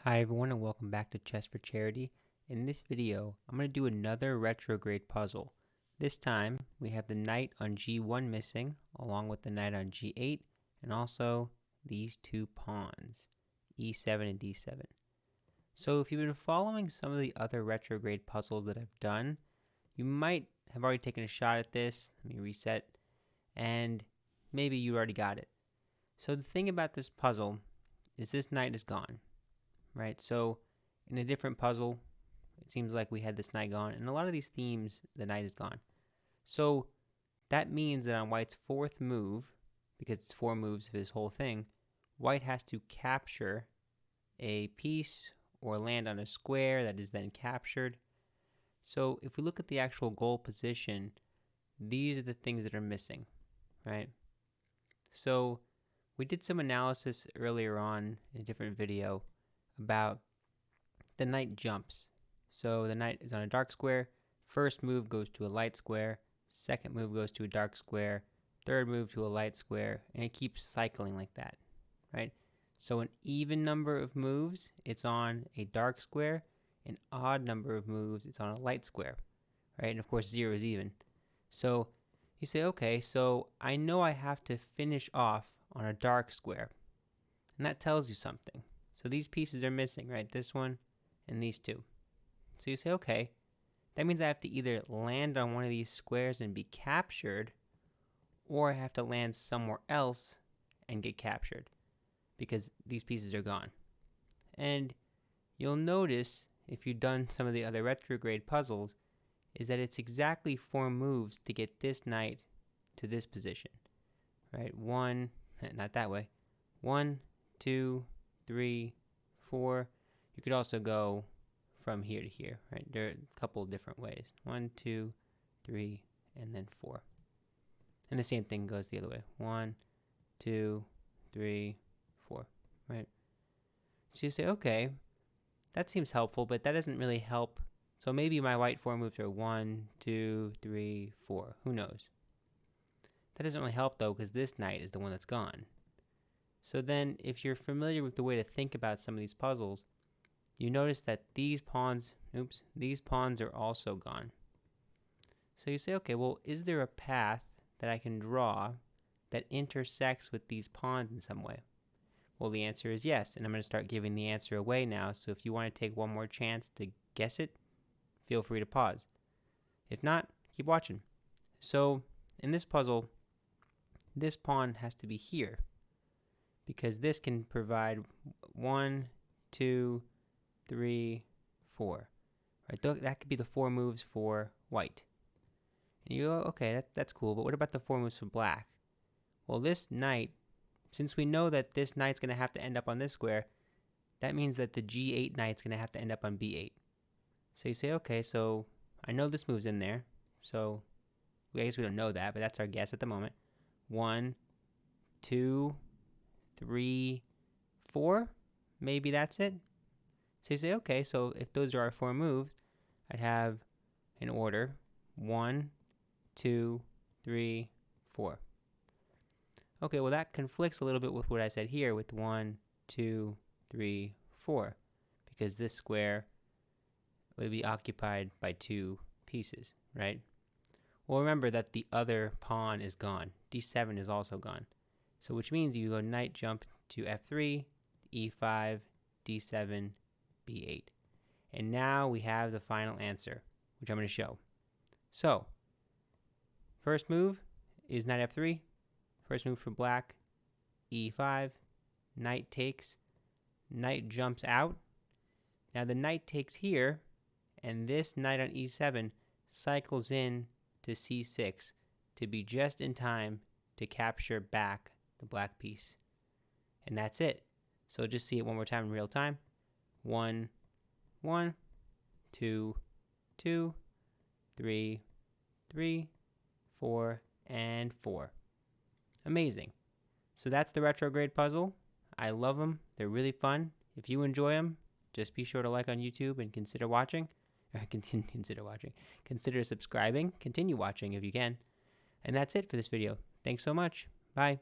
Hi everyone and welcome back to Chess for Charity. In this video, I'm going to do another retrograde puzzle. This time, we have the knight on g1 missing, along with the knight on g8, and also these two pawns, e7 and d7. So if you've been following some of the other retrograde puzzles that I've done, you might have already taken a shot at this. Let me reset, and maybe you already got it. So the thing about this puzzle is this knight is gone. Right, so in a different puzzle, it seems like we had this knight gone. In a lot of these themes, the knight is gone. So that means that on white's fourth move, because it's 4 moves for this whole thing, white has to capture a piece or land on a square that is then captured. So if we look at the actual goal position, these are the things that are missing, right? So we did some analysis earlier on in a different video about the knight jumps. So the knight is on a dark square. First move goes to a light square. Second move goes to a dark square. Third move to a light square. And it keeps cycling like that, right? So an even number of moves, it's on a dark square. An odd number of moves, it's on a light square, right? And of course, 0 is even. So you say, okay, so I know I have to finish off on a dark square. And that tells you something. So these pieces are missing, right? This one and these two. So you say, okay, that means I have to either land on one of these squares and be captured, or I have to land somewhere else and get captured because these pieces are gone. And you'll notice, if you've done some of the other retrograde puzzles, is that it's exactly 4 moves to get this knight to this position, right? Not that way. 1, 2, 3, 4. You could also go from here to here, right? There are a couple of different ways. 1, 2, 3, and then 4. And the same thing goes the other way. 1, 2, 3, 4, right? So you say, okay, that seems helpful, but that doesn't really help. So maybe my white 4 moves are 1, 2, 3, 4. Who knows? That doesn't really help though, because this knight is the one that's gone. So then, if you're familiar with the way to think about some of these puzzles, you notice that these pawns are also gone. So you say, okay, well, is there a path that I can draw that intersects with these pawns in some way? Well, the answer is yes, and I'm going to start giving the answer away now, so if you want to take one more chance to guess it, feel free to pause. If not, keep watching. So, in this puzzle, this pawn has to be here, because this can provide 1, 2, 3, 4. Right? That could be the 4 moves for white. And you go, okay, that's cool, but what about the 4 moves for black? Well, this knight, since we know that this knight's going to have to end up on this square, that means that the g8 knight's going to have to end up on b8. So you say, okay, so I know this move's in there, so I guess we don't know that, but that's our guess at the moment. 1, 2, 3, 4, maybe that's it. So you say, okay, so if those are our 4 moves, I'd have an order 1, 2, 3, 4. Okay, well that conflicts a little bit with what I said here with 1, 2, 3, 4, because this square would be occupied by 2 pieces, right? Well, remember that the other pawn is gone. d7 is also gone. So which means you go knight jump to f3, e5, d7, b8. And now we have the final answer, which I'm going to show. So, first move is knight f3. First move for black, e5. Knight takes. Knight jumps out. Now the knight takes here, and this knight on e7 cycles in to c6 to be just in time to capture back the black piece. And that's it. So just see it one more time in real time. 1, 1, 2, 2, 3, 3, 4, and 4. Amazing. So that's the retrograde puzzle. I love them. They're really fun. If you enjoy them, just be sure to like on YouTube and consider watching. Consider subscribing. Continue watching if you can. And that's it for this video. Thanks so much. Bye.